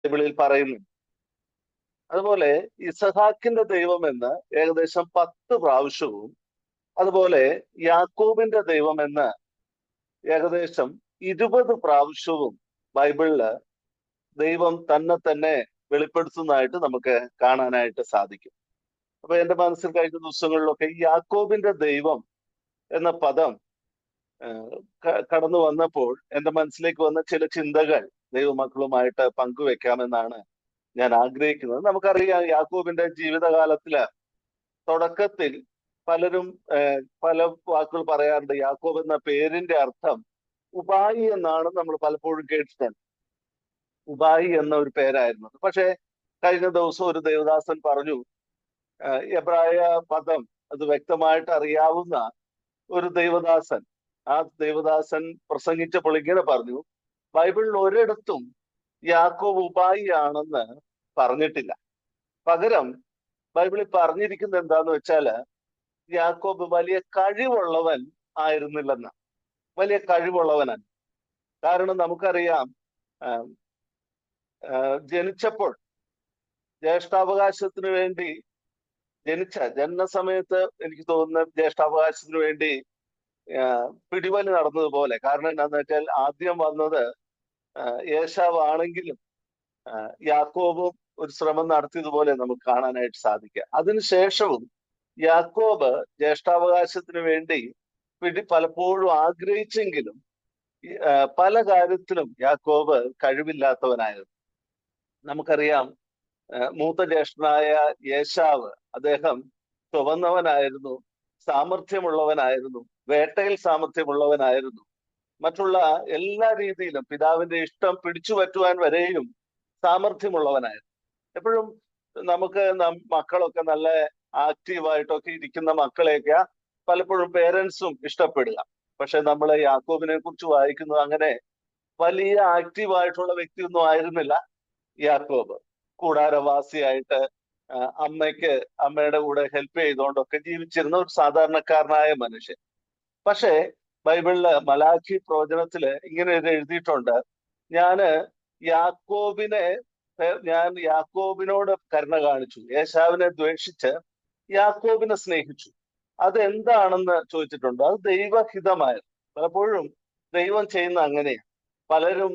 ബൈബിളിൽ പറയുന്നു. അതുപോലെ ഇസഹാക്കിന്റെ ദൈവം എന്ന് ഏകദേശം 10 പ്രാവശ്യവും, അതുപോലെ യാക്കോബിന്റെ ദൈവം എന്ന് ഏകദേശം 20 പ്രാവശ്യവും ബൈബിളില് ദൈവം തന്നെ വെളിപ്പെടുത്തുന്നതായിട്ട് നമുക്ക് കാണാനായിട്ട് സാധിക്കും. അപ്പൊ എന്റെ മനസ്സിൽ കഴിഞ്ഞ ദിവസങ്ങളിലൊക്കെ ഈ യാക്കോബിന്റെ ദൈവം എന്ന പദം കടന്നു വന്നപ്പോൾ എന്റെ മനസ്സിലേക്ക് വന്ന ചില ചിന്തകൾ ദൈവമക്കളുമായിട്ട് പങ്കുവെക്കാമെന്നാണ് ഞാൻ ആഗ്രഹിക്കുന്നത്. നമുക്കറിയാം യാക്കോബിന്റെ ജീവിതകാലത്തില് തുടക്കത്തിൽ പലരും പല വാക്കുകൾ പറയാറുണ്ട്. യാക്കോബ് എന്ന പേരിന്റെ അർത്ഥം ഉപായി എന്നാണ് നമ്മൾ പലപ്പോഴും കേട്ടിട്ടുണ്ട്. ഉപായി എന്ന ഒരു പേരായിരുന്നു. പക്ഷെ കഴിഞ്ഞ ദിവസം ഒരു ദേവദാസൻ പറഞ്ഞു, എബ്രായ പദം അത് വ്യക്തമായിട്ട് അറിയാവുന്ന ഒരു ദൈവദാസൻ, ആ ദൈവദാസൻ പ്രസംഗിച്ചപ്പോൾ ഇങ്ങനെ പറഞ്ഞു, ബൈബിളിൽ ഒരിടത്തും യാക്കോബ് ഉപായി ആണെന്ന് പറഞ്ഞിട്ടില്ല. പകരം ബൈബിളിൽ പറഞ്ഞിരിക്കുന്നത് എന്താന്ന് വെച്ചാല് യാക്കോബ് വലിയ കഴിവുള്ളവൻ ആയിരുന്നില്ലെന്ന്. വലിയ കഴിവുള്ളവനാണ്. കാരണം നമുക്കറിയാം, ജനിച്ചപ്പോൾ ജ്യേഷ്ഠാവകാശത്തിന് വേണ്ടി ജനന സമയത്ത് എനിക്ക് തോന്നുന്ന ജ്യേഷ്ഠാവകാശത്തിന് വേണ്ടി പിടിവലി നടന്നതുപോലെ. കാരണം എന്താന്ന് വെച്ചാൽ ആദ്യം വന്നത് ഏശാവ് ആണെങ്കിലും യാക്കോബും ഒരു ശ്രമം നടത്തിയതുപോലെ നമുക്ക് കാണാനായിട്ട് സാധിക്കുക. അതിനുശേഷവും യാക്കോബ് ജ്യേഷ്ഠാവകാശത്തിന് വേണ്ടി പലപ്പോഴും ആഗ്രഹിച്ചെങ്കിലും പല കാര്യത്തിലും യാക്കോബ് കഴിവില്ലാത്തവനായിരുന്നു. നമുക്കറിയാം, മൂത്ത ജ്യേഷ്ഠനായ ഏശാവ്, അദ്ദേഹം ചുവന്നവനായിരുന്നു, സാമർഥ്യമുള്ളവനായിരുന്നു, വേട്ടയിൽ സാമർഥ്യമുള്ളവനായിരുന്നു, മറ്റുള്ള എല്ലാ രീതിയിലും പിതാവിന്റെ ഇഷ്ടം പിടിച്ചു പറ്റുവാൻ വരെയും സാമർഥ്യമുള്ളവനായിരുന്നു. എപ്പോഴും നമുക്ക് മക്കളൊക്കെ നല്ല ആക്റ്റീവായിട്ടൊക്കെ ഇരിക്കുന്ന മക്കളെയൊക്കെ പലപ്പോഴും പേരൻസും ഇഷ്ടപ്പെടുക. പക്ഷെ നമ്മൾ യാക്കോബിനെ കുറിച്ച് വായിക്കുന്നത് അങ്ങനെ വലിയ ആക്റ്റീവായിട്ടുള്ള വ്യക്തിയൊന്നും ആയിരുന്നില്ല യാക്കോബ്. കൂടാരവാസിയായിട്ട് അമ്മയുടെ കൂടെ ഹെൽപ്പ് ചെയ്തുകൊണ്ടൊക്കെ ജീവിച്ചിരുന്ന ഒരു സാധാരണക്കാരനായ മനുഷ്യൻ. പക്ഷേ ബൈബിളില് മലാഖി പ്രവചനത്തില് ഇങ്ങനെ എഴുതിയിട്ടുണ്ട്, ഞാൻ യാക്കോബിനോട് കരുണ കാണിച്ചു, ഏശാവിനെ ദ്വേഷിച്ച് യാക്കോബിനെ സ്നേഹിച്ചു. അതെന്താണെന്ന് ചോദിച്ചിട്ടുണ്ട്. അത് ദൈവഹിതമായിരുന്നു. പലപ്പോഴും ദൈവം ചെയ്യുന്ന അങ്ങനെയാണ്. പലരും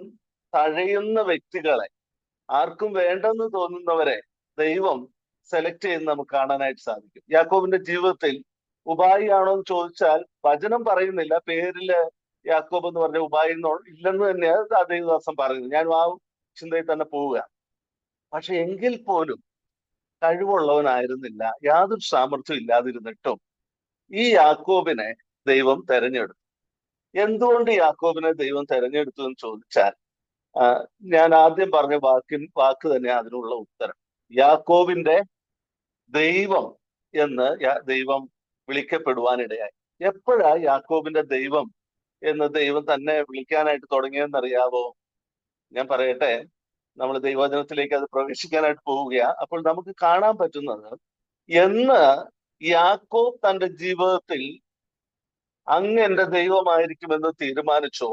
തഴയുന്ന വ്യക്തികളെ, ആർക്കും വേണ്ടെന്ന് തോന്നുന്നവരെ ദൈവം സെലക്ട് ചെയ്യുന്ന നമുക്ക് കാണാനായിട്ട് സാധിക്കും. യാക്കോബിന്റെ ജീവിതത്തിൽ ഉപായി ആണോ എന്ന് ചോദിച്ചാൽ വചനം പറയുന്നില്ല. പേരില് യാക്കോബ് എന്ന് പറഞ്ഞ ഉപായി ഇല്ലെന്ന് തന്നെയാണ് ആ ദൈവദാസം പറയുന്നത്. ഞാൻ ആ ചിന്തയിൽ തന്നെ പോവുക. പക്ഷെ എങ്കിൽ പോലും കഴിവുള്ളവനായിരുന്നില്ല. യാതൊരു സാമർഥ്യം ഇല്ലാതിരുന്നിട്ടും ഈ യാക്കോബിനെ ദൈവം തെരഞ്ഞെടുത്തു. എന്തുകൊണ്ട് യാക്കോബിനെ ദൈവം തെരഞ്ഞെടുത്തു എന്ന് ചോദിച്ചാൽ, ഞാൻ ആദ്യം പറഞ്ഞ വാക്ക് തന്നെ അതിനുള്ള ഉത്തരം. യാക്കോബിന്റെ ദൈവം എന്ന് ദൈവം വിളിക്കപ്പെടുവാനിടയായി. എപ്പോഴാ യാക്കോബിന്റെ ദൈവം എന്ന് ദൈവം തന്നെ വിളിക്കാനായിട്ട് തുടങ്ങിയെന്നറിയാവോ? ഞാൻ പറയട്ടെ, നമ്മൾ ദൈവവചനത്തിലേക്ക് അത് പ്രവേശിക്കാനായിട്ട് പോവുകയാണ്. അപ്പോൾ നമുക്ക് കാണാൻ പറ്റുന്നത്, എന്ന് യാക്കോബ് തന്റെ ജീവിതത്തിൽ അങ്ങ് എന്റെ ദൈവമായിരിക്കുമെന്ന് തീരുമാനിച്ചോ,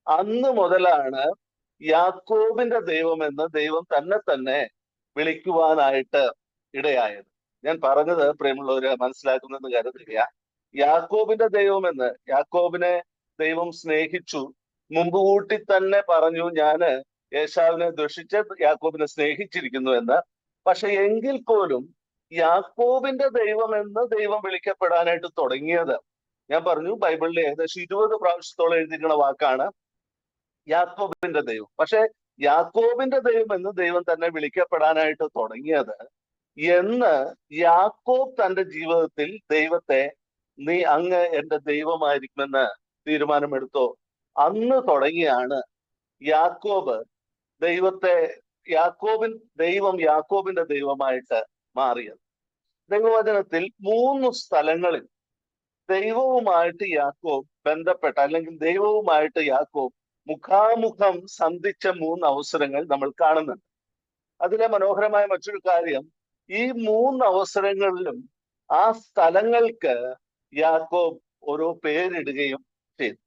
അന്ന് മുതലാണ് യാക്കോബിന്റെ ദൈവമെന്ന് ദൈവം തന്നെ വിളിക്കുവാനായിട്ട് ഇടയായത്. ഞാൻ പറഞ്ഞത് പ്രിയമുള്ളവര് മനസ്സിലാക്കുന്നെന്ന് കരുതുക. യാക്കോബിന്റെ ദൈവമെന്ന്, യാക്കോബിനെ ദൈവം സ്നേഹിച്ചു, മുമ്പ് കൂട്ടി തന്നെ പറഞ്ഞു, ഞാന് ഏശാവിനെ ദുഷിച്ച് യാക്കോബിനെ സ്നേഹിച്ചിരിക്കുന്നു എന്ന്. പക്ഷെ എങ്കിൽ പോലും യാക്കോബിന്റെ ദൈവമെന്ന് ദൈവം വിളിക്കപ്പെടാനായിട്ട് തുടങ്ങിയത്, ഞാൻ പറഞ്ഞു ബൈബിളിലെ ഏകദേശം 20 പ്രാവശ്യത്തോളം എഴുതിയിരിക്കുന്ന വാക്കാണ് യാക്കോബിന്റെ ദൈവം. പക്ഷെ യാക്കോബിന്റെ ദൈവം എന്ന് ദൈവം തന്നെ വിളിക്കപ്പെടാനായിട്ട് തുടങ്ങിയത് എന്ന് യാക്കോബ് തന്റെ ജീവിതത്തിൽ ദൈവത്തെ, നീ അങ്ങ് എന്റെ ദൈവമായിരിക്കുമെന്ന് തീരുമാനമെടുത്തോ, അന്ന് തുടങ്ങിയാണ് യാക്കോബ് ദൈവം യാക്കോബിന്റെ ദൈവമായിട്ട് മാറിയത്. ദൈവവചനത്തിൽ 3 സ്ഥലങ്ങളിൽ ദൈവവുമായിട്ട് യാക്കോബ് ബന്ധപ്പെട്ട, അല്ലെങ്കിൽ ദൈവവുമായിട്ട് യാക്കോബ് മുഖാമുഖം സന്ധിച്ച 3 അവസരങ്ങൾ നമ്മൾ കാണുന്നുണ്ട്. അതിലെ മനോഹരമായ മറ്റൊരു കാര്യം, ഈ 3 അവസരങ്ങളിലും ആ സ്ഥലങ്ങൾക്ക് യാക്കോബ് ഓരോ പേരിടുകയും ചെയ്തു.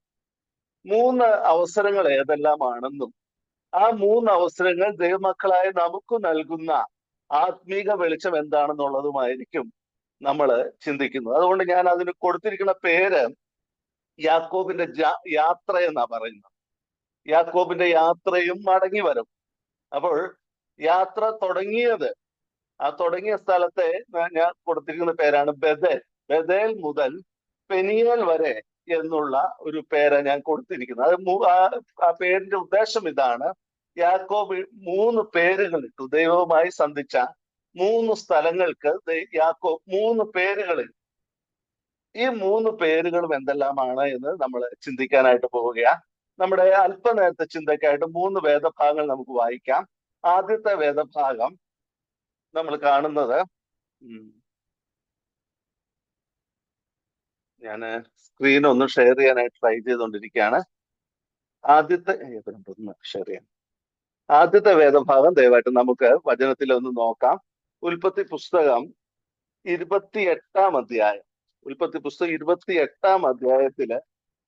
3 അവസരങ്ങൾ ഏതെല്ലാമാണെന്നും ആ 3 അവസരങ്ങൾ ദൈവമക്കളായ നമുക്ക് നൽകുന്ന ആത്മീക വെളിച്ചം എന്താണെന്നുള്ളതുമായിരിക്കും നമ്മൾ ചിന്തിക്കുന്നത്. അതുകൊണ്ട് ഞാൻ അതിന് കൊടുത്തിരിക്കുന്ന പേര് യാക്കോബിന്റെ യാത്ര എന്നാ പറയുന്നത്. യാക്കോബിന്റെ യാത്രയും മടങ്ങി വരും. അപ്പോൾ യാത്ര തുടങ്ങിയത്, ആ തുടങ്ങിയ സ്ഥലത്തെ ഞാൻ കൊടുത്തിരിക്കുന്ന പേരാണ് ബഥേൽ. ബഥേൽ മുതൽ പെനിയേൽ വരെ എന്നുള്ള ഒരു പേര് ഞാൻ കൊടുത്തിരിക്കുന്നത്. ആ പേരിന്റെ ഉദ്ദേശം ഇതാണ്. യാക്കോബ് 3 പേരുകൾ ഇട്ടു. ദൈവവുമായി സന്ധിച്ച 3 സ്ഥലങ്ങൾക്ക് യാക്കോബ് 3 പേരുകളിൽ. ഈ 3 പേരുകളും എന്തെല്ലാമാണ് എന്ന് നമ്മൾ ചിന്തിക്കാനായിട്ട് പോവുകയാണ്. നമ്മുടെ അല്പനേരത്തെ ചിന്തയ്ക്കായിട്ട് 3 വേദഭാഗങ്ങൾ നമുക്ക് വായിക്കാം. ആദ്യത്തെ വേദഭാഗം നമ്മൾ കാണുന്നത്, ഞാൻ സ്ക്രീൻ ഒന്ന് ഷെയർ ചെയ്യാനായിട്ട് ട്രൈ ചെയ്തുകൊണ്ടിരിക്കുകയാണ്. ആദ്യത്തെ വേദഭാഗം ദയവായിട്ട് നമുക്ക് വചനത്തിൽ ഒന്ന് നോക്കാം. ഉൽപ്പത്തി പുസ്തകം 28-ാം അധ്യായം. ഉൽപ്പത്തി പുസ്തകം 28-ാം അധ്യായത്തില്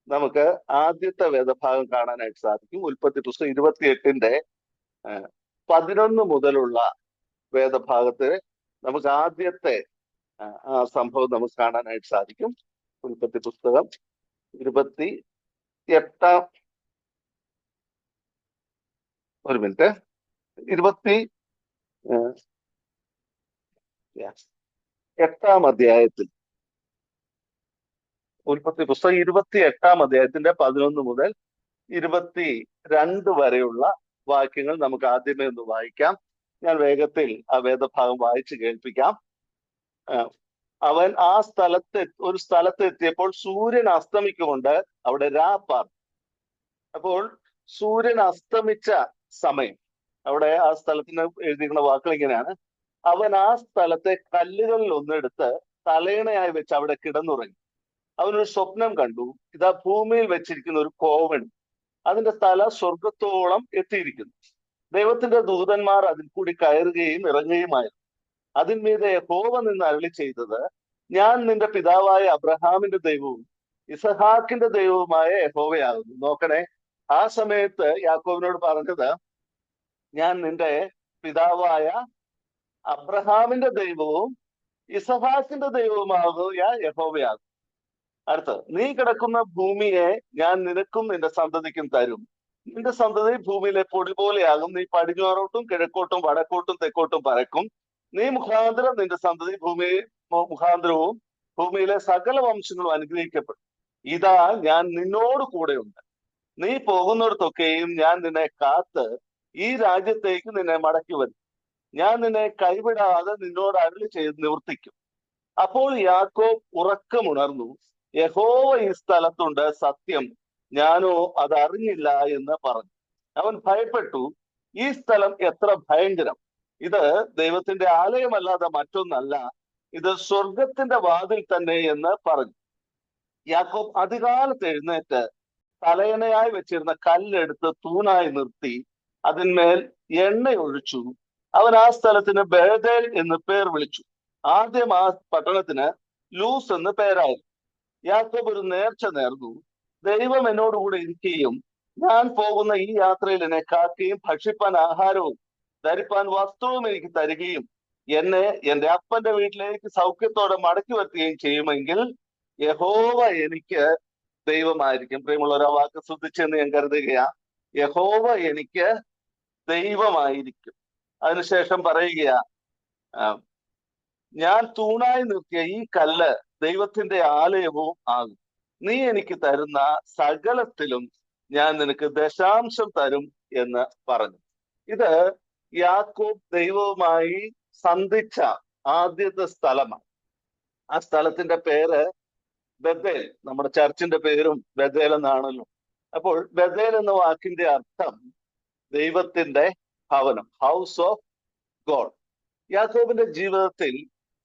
നമുക്ക് ആദ്യത്തെ വേദഭാഗം കാണാനായിട്ട് സാധിക്കും. ഉൽപ്പത്തി പുസ്തകം 28-ന്റെ 11 മുതലുള്ള വേദഭാഗത്ത് നമുക്ക് ആദ്യത്തെ ആ സംഭവം നമുക്ക് കാണാനായിട്ട് സാധിക്കും. ഉൽപ്പത്തി പുസ്തകം 28-ാം 8-ാം അധ്യായത്തിൽ, ഉൽപ്പത്തി പുസ്തകം 28-ാം അധ്യായത്തിന്റെ 11 മുതൽ 22 വരെയുള്ള വാക്യങ്ങൾ നമുക്ക് ആദ്യമേ ഒന്ന് വായിക്കാം. ഞാൻ വേഗത്തിൽ ആ വേദഭാഗം വായിച്ചു കേൾപ്പിക്കാം. അവൻ ആ ഒരു സ്ഥലത്ത് എത്തിയപ്പോൾ സൂര്യൻ അസ്തമിക്കൊണ്ട് അവിടെ രാപ്പാർന്നു. അപ്പോൾ സൂര്യൻ അസ്തമിച്ച സമയം, അവിടെ ആ സ്ഥലത്തിന് എഴുതിയിരിക്കുന്ന വാക്കുകൾ ഇങ്ങനെയാണ്: അവൻ ആ സ്ഥലത്തെ കല്ലുകളിൽ ഒന്നെടുത്ത് തലയണയായി വെച്ച് അവിടെ കിടന്നുറങ്ങി. അവനൊരു സ്വപ്നം കണ്ടു. ഇതാ ഭൂമിയിൽ വെച്ചിരിക്കുന്ന ഒരു കോവണി, അതിന്റെ തല സ്വർഗത്തോളം എത്തിയിരിക്കുന്നു. ദൈവത്തിന്റെ ദൂതന്മാർ അതിൽ കൂടി കയറുകയും ഇറങ്ങുകയുമായിരുന്നു. അതിന്മീതെ യഹോവ നിന്ന് അരുളി ചെയ്തത്: ഞാൻ നിന്റെ പിതാവായ അബ്രഹാമിന്റെ ദൈവവും ഇസഹാക്കിന്റെ ദൈവവുമായ യഹോവയാകുന്നു. നോക്കണേ, ആ സമയത്ത് യാക്കോബിനോട് പറഞ്ഞത് ഞാൻ നിന്റെ പിതാവായ അബ്രഹാമിന്റെ ദൈവവും ഇസഹാക്കിന്റെ ദൈവവുമാകുക യഹോവയാകും. അടുത്തത്, നീ കിടക്കുന്ന ഭൂമിയെ ഞാൻ നിനക്കും നിന്റെ സന്തതിക്കും തരും. നിന്റെ സന്തതി ഭൂമിയിലെ പൊടി പോലെയാകും. നീ പടിഞ്ഞാറോട്ടും കിഴക്കോട്ടും വടക്കോട്ടും തെക്കോട്ടും പരക്കും. നീ മുഖാന്തരം നിന്റെ സന്തതി മുഖാന്തരവും ഭൂമിയിലെ സകല വംശങ്ങളും അനുഗ്രഹിക്കപ്പെടും. ഇതാ ഞാൻ നിന്നോട് കൂടെയുണ്ട്. നീ പോകുന്നിടത്തൊക്കെയും ഞാൻ നിന്നെ കാത്ത് ഈ രാജ്യത്തേക്ക് നിന്നെ മടക്കി വരും. ഞാൻ നിന്നെ കൈവിടാതെ നിന്നോട് അരുളി ചെയ്ത് നിവർത്തിക്കും. അപ്പോൾ യാക്കോബ് ഉറക്കമുണർന്നു. യഹോവ ഈ സ്ഥലത്തുണ്ട്, സത്യം, ഞാനോ അത് അറിഞ്ഞില്ല എന്ന് പറഞ്ഞു. അവൻ ഭയപ്പെട്ടു. ഈ സ്ഥലം എത്ര ഭയങ്കരം! ഇത് ദൈവത്തിന്റെ ആലയമല്ലാതെ മറ്റൊന്നല്ല, ഇത് സ്വർഗത്തിന്റെ വാതിൽ തന്നെ എന്ന് പറഞ്ഞു. യാക്കോബ് അതികാലത്ത് എഴുന്നേറ്റ് തലയണയായി വെച്ചിരുന്ന കല്ലെടുത്ത് തൂണായി നിർത്തി അതിന്മേൽ എണ്ണ ഒഴിച്ചു. അവൻ ആ സ്ഥലത്തിന് ബേഥേൽ എന്ന് പേർ വിളിച്ചു. ആദ്യം ആ പട്ടണത്തിന് ലൂസ് എന്ന് പേരായിരുന്നു. യാക്കോബ് ഒരു നേർച്ച നേർന്നു: ദൈവം എന്നോടുകൂടെ ഇരിക്കുകയും ഞാൻ പോകുന്ന ഈ യാത്രയിൽ എന്നെ കാക്കുകയും ഭക്ഷിപ്പാൻ ആഹാരവും ധരിപ്പാൻ വസ്ത്രവും എനിക്ക് തരികയും എന്നെ എന്റെ അപ്പന്റെ വീട്ടിലേക്ക് സൗഖ്യത്തോടെ മടക്കി വരുത്തുകയും ചെയ്യുമെങ്കിൽ യഹോവ എനിക്ക് ദൈവമായിരിക്കും. പ്രിയമുള്ള ആ വാക്ക് ശ്രദ്ധിച്ചെന്ന് ഞാൻ കരുതുകയാ. യഹോവ എനിക്ക് ദൈവമായിരിക്കും. അതിനുശേഷം പറയുകയാ, ഞാൻ തൂണായി നിർത്തിയ ഈ കല്ല് ദൈവത്തിന്റെ ആലയവും ആകും. നീ എനിക്ക് തരുന്ന സകലത്തിലും ഞാൻ നിനക്ക് ദശാംശം തരും എന്ന് പറഞ്ഞു. ഇത് യാക്കോബ് ദൈവവുമായി സന്ധിച്ച ആദ്യത്തെ സ്ഥലമാണ്. ആ സ്ഥലത്തിന്റെ പേര് ബഥേൽ. നമ്മുടെ ചർച്ചിന്റെ പേരും ബഥേൽ എന്നാണല്ലോ. അപ്പോൾ ബഥേൽ എന്ന വാക്കിന്റെ അർത്ഥം ദൈവത്തിന്റെ ഭവനം, ഹൗസ് ഓഫ് ഗോഡ്. യാക്കോബിന്റെ ജീവിതത്തിൽ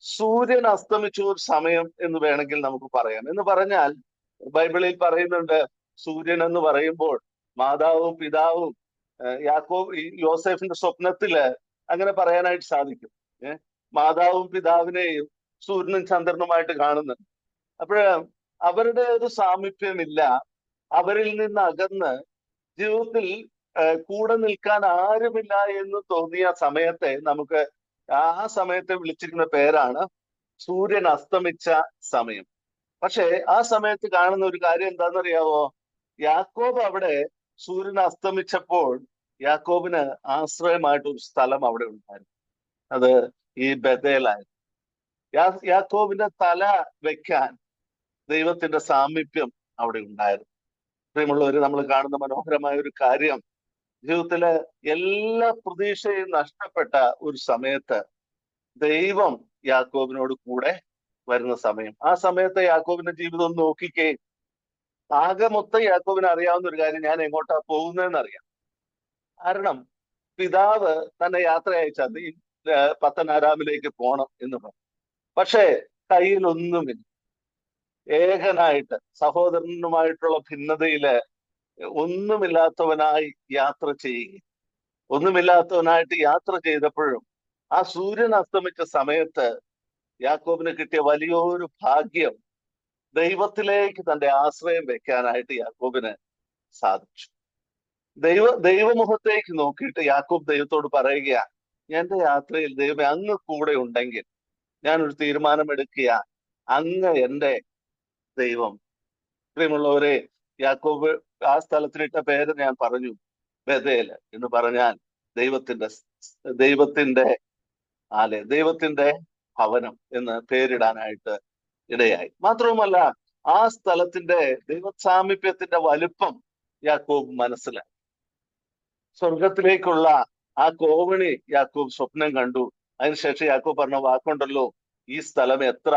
സൂര്യൻ അസ്തമിച്ച ഒരു സമയം എന്ന് വേണമെങ്കിൽ നമുക്ക് പറയാം. എന്ന് പറഞ്ഞാൽ ബൈബിളിൽ പറയുന്നുണ്ട്, സൂര്യൻ എന്ന് പറയുമ്പോൾ മാതാവും പിതാവും യോസേഫിന്റെ സ്വപ്നത്തില് അങ്ങനെ പറയാനായിട്ട് സാധിക്കും. മാതാവും പിതാവിനെയും സൂര്യനും ചന്ദ്രനുമായിട്ട് കാണുന്നുണ്ട്. അപ്പോഴ് അവരുടെ ഒരു സാമീപ്യമില്ല. അവരിൽ നിന്ന് അകന്ന് ജീവിതത്തിൽ കൂടെ നിൽക്കാൻ ആരുമില്ല എന്ന് തോന്നിയ സമയത്തെ നമുക്ക് ആ സമയത്തെ വിളിച്ചിരുന്ന പേരാണ് സൂര്യൻ അസ്തമിച്ച സമയം. പക്ഷേ ആ സമയത്ത് കാണുന്ന ഒരു കാര്യം എന്താണെന്നറിയാവോ? യാക്കോബ് അവിടെ സൂര്യൻ അസ്തമിച്ചപ്പോൾ യാക്കോബിന് ആശ്രയമായിട്ട് ഒരു സ്ഥലം അവിടെ ഉണ്ടായിരുന്നു. അത് ഈ ബഥേലായിരുന്നു. യാക്കോബിന്റെ തല വെക്കാൻ ദൈവത്തിന്റെ സാമീപ്യം അവിടെ ഉണ്ടായിരുന്നു. പ്രിയമുള്ളവര്, നമ്മൾ കാണുന്ന മനോഹരമായ ഒരു കാര്യം, ജീവിതത്തിലെ എല്ലാ പ്രതീക്ഷയും നഷ്ടപ്പെട്ട ഒരു സമയത്ത് ദൈവം യാക്കോബിനോട് കൂടെ വരുന്ന സമയം. ആ സമയത്ത് യാക്കോബിന്റെ ജീവിതം ഒന്ന് നോക്കിക്കേ. ആകെ മൊത്തം യാക്കോബിന് അറിയാവുന്ന ഒരു കാര്യം, ഞാൻ എങ്ങോട്ടാ പോകുന്നതെന്ന് അറിയാം. കാരണം പിതാവ് തന്നെ യാത്ര അയച്ചത് ഈ പത്തനാരാമിലേക്ക് പോണം എന്ന് പറഞ്ഞു. പക്ഷേ കയ്യിലൊന്നുമില്ല. ഏകനായിട്ട് സഹോദരനുമായിട്ടുള്ള ഭിന്നതയില് ഒന്നുമില്ലാത്തവനായി യാത്ര ചെയ്യുക. ഒന്നുമില്ലാത്തവനായിട്ട് യാത്ര ചെയ്തപ്പോഴും ആ സൂര്യൻ അസ്തമിച്ച സമയത്ത് യാക്കോബിന് കിട്ടിയ വലിയൊരു ഭാഗ്യം, ദൈവത്തിലേക്ക് തന്റെ ആശ്രയം വെക്കാനായിട്ട് യാക്കോബിന് സാധിച്ചു. ദൈവമുഖത്തേക്ക് നോക്കിയിട്ട് യാക്കോബ് ദൈവത്തോട് പറയുക, എന്റെ യാത്രയിൽ ദൈവം അങ്ങ് കൂടെ ഉണ്ടെങ്കിൽ ഞാനൊരു തീരുമാനമെടുക്കുക, അങ്ങ് എന്റെ ദൈവം. പ്രിയമുള്ളവരെ, യാക്കോബ് ആ സ്ഥലത്തിനിട്ട പേര് ഞാൻ പറഞ്ഞു, ബഥേൽ എന്ന് പറഞ്ഞാൽ ദൈവത്തിന്റെ ആലയം, ദൈവത്തിന്റെ ഭവനം എന്ന് പേരിടാനായിട്ട് ഇടയായി. മാത്രവുമല്ല, ആ സ്ഥലത്തിന്റെ ദൈവസാമീപ്യത്തിന്റെ വലുപ്പം യാക്കോബ് മനസ്സിലായി. സ്വർഗത്തിലേക്കുള്ള ആ കോവണി യാക്കോബ് സ്വപ്നം കണ്ടു. അതിനുശേഷം യാക്കോബ് പറഞ്ഞ വാക്കുണ്ടല്ലോ, ഈ സ്ഥലം എത്ര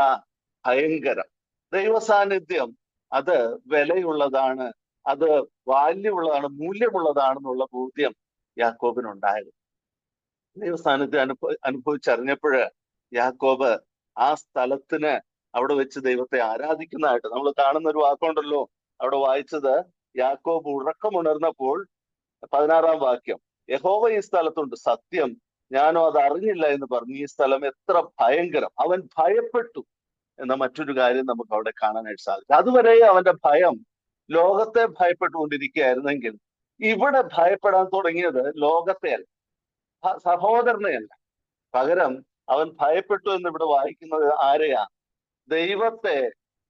ഭയങ്കരം. ദൈവസാന്നിധ്യം അത് വിലയുള്ളതാണ്, അത് വാല്യമുള്ളതാണ്, മൂല്യമുള്ളതാണെന്നുള്ള ബോധ്യം യാക്കോബിനുണ്ടായത്. ദൈവസാന്നിധ്യം അനുഭവിച്ചറിഞ്ഞപ്പോഴ് യാക്കോബ് ആ സ്ഥലത്തിന് അവിടെ വെച്ച് ദൈവത്തെ ആരാധിക്കുന്നതായിട്ട് നമ്മൾ കാണുന്ന ഒരു വാക്കുണ്ടല്ലോ. അവിടെ വായിച്ചത്, യാക്കോബ് ഉറക്കമുണർന്നപ്പോൾ 16-ാം വാക്യം, യഹോവ ഈ സ്ഥലത്തുണ്ട്, സത്യം ഞാനോ അത് അറിഞ്ഞില്ല എന്ന് പറഞ്ഞു. ഈ സ്ഥലം എത്ര ഭയങ്കരം. അവൻ ഭയപ്പെട്ടു എന്ന മറ്റൊരു കാര്യം നമുക്ക് അവിടെ കാണാനായിട്ട് സാധിക്കും. അതുവരെ അവന്റെ ഭയം ലോകത്തെ ഭയപ്പെട്ടുകൊണ്ടിരിക്കുകയായിരുന്നെങ്കിൽ ഇവിടെ ഭയപ്പെടാൻ തുടങ്ങിയത് ലോകത്തെയല്ല, സഹോദരനെയല്ല. പകരം അവൻ ഭയപ്പെട്ടു എന്ന് ഇവിടെ വായിക്കുന്നത് ആരെയാ? ദൈവത്തെ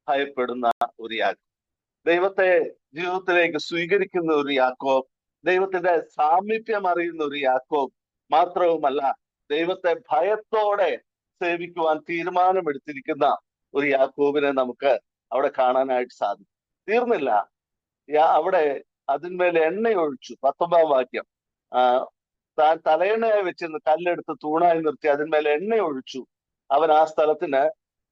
ഭയപ്പെടുന്ന ഒരു യാക്കോബ്, ദൈവത്തെ ജീവിതത്തിലേക്ക് സ്വീകരിക്കുന്ന ഒരു യാക്കോബ്, ദൈവത്തിന്റെ സാമീപ്യം അറിയുന്ന ഒരു യാക്കോബ്. മാത്രവുമല്ല, ദൈവത്തെ ഭയത്തോടെ സേവിക്കുവാൻ തീരുമാനമെടുത്തിരിക്കുന്ന ഒരു യാക്കോബിനെ നമുക്ക് അവിടെ കാണാനായിട്ട് സാധിക്കും. തീർന്നില്ല, അവിടെ അതിന്മേൽ എണ്ണയൊഴിച്ചു. 19-ാം വാക്യം, താൻ തലയെണ്ണയായി വെച്ചിരുന്ന കല്ലെടുത്ത് തൂണായി നിർത്തി അതിന്മേൽ എണ്ണയൊഴിച്ചു. അവൻ ആ സ്ഥലത്തിന്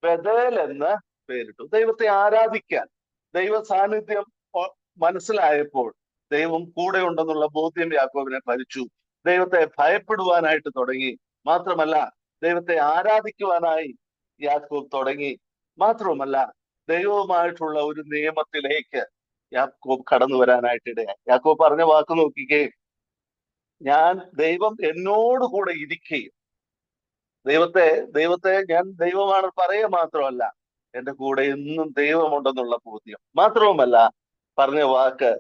ബഥേൽ എന്ന് പേരിട്ടു. ദൈവത്തെ ആരാധിക്കാൻ, ദൈവ സാന്നിധ്യം മനസ്സിലായപ്പോൾ, ദൈവം കൂടെ ഉണ്ടെന്നുള്ള ബോധ്യം യാക്കോബിനെ ഭരിച്ചു. ദൈവത്തെ ഭയപ്പെടുവാനായിട്ട് തുടങ്ങി. മാത്രമല്ല, ദൈവത്തെ ആരാധിക്കുവാനായി യാക്കോബ് തുടങ്ങി. മാത്രവുമല്ല, ദൈവവുമായിട്ടുള്ള ഒരു നിയമത്തിലേക്ക് യാക്കോബ് കടന്നു വരാനായിട്ട് ഇടയായി. യാക്കോബ് പറഞ്ഞ വാക്ക് നോക്കിക്കേ, ദൈവം എന്നോട് കൂടെ ഇരിക്കുകയും, ദൈവത്തെ ഞാൻ ദൈവമാണ് പറയുക മാത്രമല്ല, എന്റെ കൂടെ എന്നും ദൈവമുണ്ടെന്നുള്ള ബോധ്യം. മാത്രവുമല്ല, പറഞ്ഞ വാക്ക്,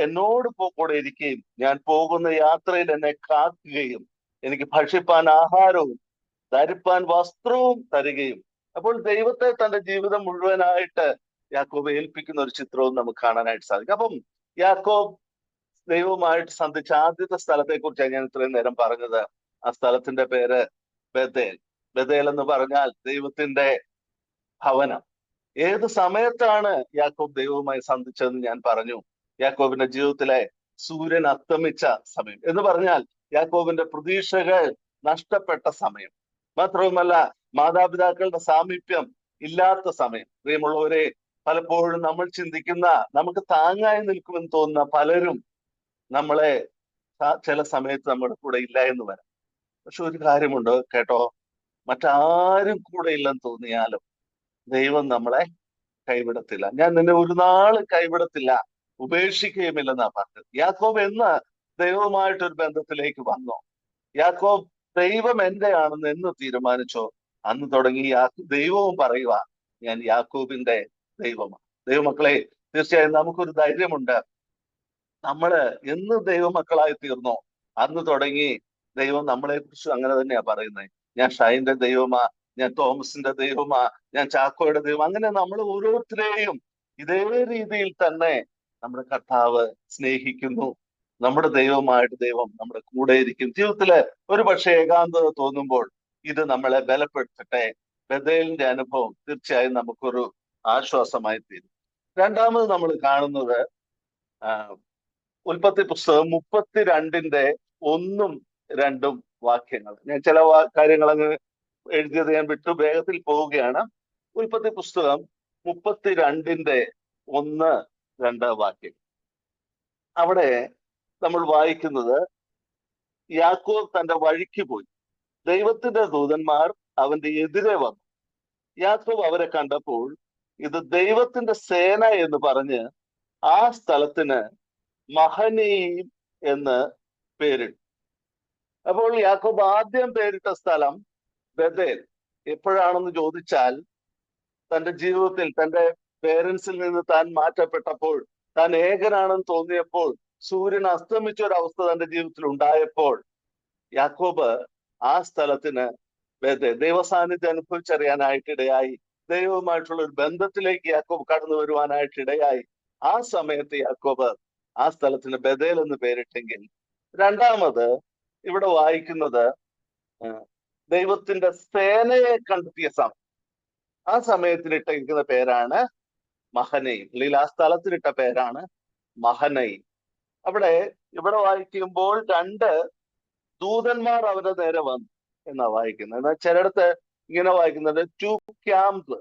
എന്നോട് കൂടെ ഇരിക്കുകയും ഞാൻ പോകുന്ന യാത്രയിൽ എന്നെ കാക്കുകയും എനിക്ക് ഭക്ഷിപ്പാൻ ആഹാരവും ധരിപ്പാൻ വസ്ത്രവും തരികയും. അപ്പോൾ ദൈവത്തെ തന്റെ ജീവിതം മുഴുവനായിട്ട് യാക്കോബ് ഏൽപ്പിക്കുന്ന ഒരു ചിത്രവും നമുക്ക് കാണാനായിട്ട് സാധിക്കും. അപ്പം യാക്കോബ് ദൈവവുമായിട്ട് സന്ധിച്ച ആദ്യത്തെ സ്ഥലത്തെ കുറിച്ചാണ് ഞാൻ ഇത്രയും നേരം പറഞ്ഞത്. ആ സ്ഥലത്തിന്റെ പേര് ബഥേൽ. ബഥേൽ എന്ന് പറഞ്ഞാൽ ദൈവത്തിന്റെ ഭവനം. ഏത് സമയത്താണ് യാക്കോബ് ദൈവവുമായി സന്ധിച്ചതെന്ന് ഞാൻ പറഞ്ഞു. യാക്കോബിന്റെ ജീവിതത്തിലെ സൂര്യൻ അസ്തമിച്ച സമയം എന്ന് പറഞ്ഞാൽ യാക്കോബിന്റെ പ്രതീക്ഷകൾ നഷ്ടപ്പെട്ട സമയം. മാത്രവുമല്ല, മാതാപിതാക്കളുടെ സാമീപ്യം ഇല്ലാത്ത സമയം. പ്രിയമുള്ളവരെ, പലപ്പോഴും നമ്മൾ ചിന്തിക്കുന്ന, നമുക്ക് താങ്ങായി നിൽക്കുമെന്ന് തോന്നുന്ന പലരും നമ്മളെ ചില സമയത്ത് നമ്മുടെ കൂടെ ഇല്ല എന്ന് വരാം. പക്ഷെ ഒരു കാര്യമുണ്ട് കേട്ടോ, മറ്റാരും കൂടെ ഇല്ലെന്ന് തോന്നിയാലും ദൈവം നമ്മളെ കൈവിടത്തില്ല. ഞാൻ നിന്നെ ഒരു നാൾ കൈവിടത്തില്ല, ഉപേക്ഷിക്കുകയുമില്ലെന്നാ പറഞ്ഞത്. യാക്കോബ് എന്ന് ദൈവവുമായിട്ടൊരു ബന്ധത്തിലേക്ക് വന്നോ, യാക്കോബ് ദൈവം എന്റെ ആണെന്ന് എന്ന് തീരുമാനിച്ചോ, അന്ന് തുടങ്ങി ദൈവവും പറയുക, ഞാൻ യാക്കോബിന്റെ ദൈവമാണ്. ദൈവമക്കളെ, തീർച്ചയായും നമുക്കൊരു ധൈര്യമുണ്ട്. നമ്മള് എന്ന് ദൈവമക്കളായി തീർന്നോ അന്ന് തുടങ്ങി ദൈവം നമ്മളെ കുറിച്ച് അങ്ങനെ തന്നെയാ പറയുന്നത്. ഞാൻ ഷൈന്റെ ദൈവമാ, ഞാൻ തോമസിന്റെ ദൈവമാ, ഞാൻ ചാക്കോയുടെ ദൈവം. അങ്ങനെ നമ്മൾ ഓരോരുത്തരെയും ഇതേ രീതിയിൽ തന്നെ നമ്മുടെ കർത്താവ് സ്നേഹിക്കുന്നു. നമ്മുടെ ദൈവമായിട്ട് ദൈവം നമ്മുടെ കൂടെ ഇരിക്കും. ജീവിതത്തില് ഒരു പക്ഷേ ഏകാന്തത തോന്നുമ്പോൾ ഇത് നമ്മളെ ബലപ്പെടുത്തട്ടെ. ബഥേലിന്റെ അനുഭവം തീർച്ചയായും നമുക്കൊരു ആശ്വാസമായി തീരും. രണ്ടാമത് നമ്മൾ കാണുന്നത് ഉൽപ്പത്തി പുസ്തകം 32-ന്റെ 1-2 വാക്യങ്ങൾ. ഞാൻ ചില കാര്യങ്ങൾ അങ്ങ് എഴുതിയത് ഞാൻ വിട്ടു വേഗത്തിൽ പോവുകയാണ്. ഉൽപ്പത്തി പുസ്തകം 32-ന്റെ 1-2 വാക്യം. അവിടെ നമ്മൾ വായിക്കുന്നത്, യാക്കോബ് തന്റെ വഴിക്ക് പോയി, ദൈവത്തിന്റെ ദൂതന്മാർ അവന്റെ എതിരെ വന്നു. യാക്കോബ് അവരെ കണ്ടപ്പോൾ ഇത് ദൈവത്തിന്റെ സേന എന്ന് പറഞ്ഞ് ആ സ്ഥലത്തിന് മഹനയീം എന്ന് പേരിട്ടു. അപ്പോൾ യാക്കോബ് ആദ്യം പേരിട്ട സ്ഥലം ബഥേൽ. എപ്പോഴാണെന്ന് ചോദിച്ചാൽ, തന്റെ ജീവിതത്തിൽ തന്റെ പേരൻസിൽ നിന്ന് താൻ മാറ്റപ്പെട്ടപ്പോൾ, താൻ ഏകനാണെന്ന് തോന്നിയപ്പോൾ, സൂര്യൻ അസ്തമിച്ച ഒരവസ്ഥ തന്റെ ജീവിതത്തിൽ ഉണ്ടായപ്പോൾ യാക്കോബ് ആ സ്ഥലത്തിന് ബഥേൽ, ദൈവസാന്നിധ്യം അനുഭവിച്ചറിയാനായിട്ടിടയായി, ദൈവവുമായിട്ടുള്ള ഒരു ബന്ധത്തിലേക്ക് യാക്കോബ് കടന്നു വരുവാനായിട്ടിടയായി. ആ സമയത്ത് യാക്കോബ് ആ സ്ഥലത്തിന് ബഥേൽ എന്ന് പേരിട്ടെങ്കിൽ, രണ്ടാമത് ഇവിടെ വായിക്കുന്നത് ദൈവത്തിന്റെ സേനയെ കണ്ടെത്തിയ സമയം. ആ സമയത്തിനിട്ടിരിക്കുന്ന പേരാണ് മഹനയീം, അല്ലെങ്കിൽ ആ സ്ഥലത്തിനിട്ട പേരാണ് മഹനയീം. ഇവിടെ വായിക്കുമ്പോൾ 2 ദൂതന്മാർ അവരുടെ നേരെ വന്നു എന്നാ വായിക്കുന്നത്. എന്നാൽ ചിലയിടത്ത് ഇങ്ങനെ വായിക്കുന്നത് 2 ക്യാമ്പ്,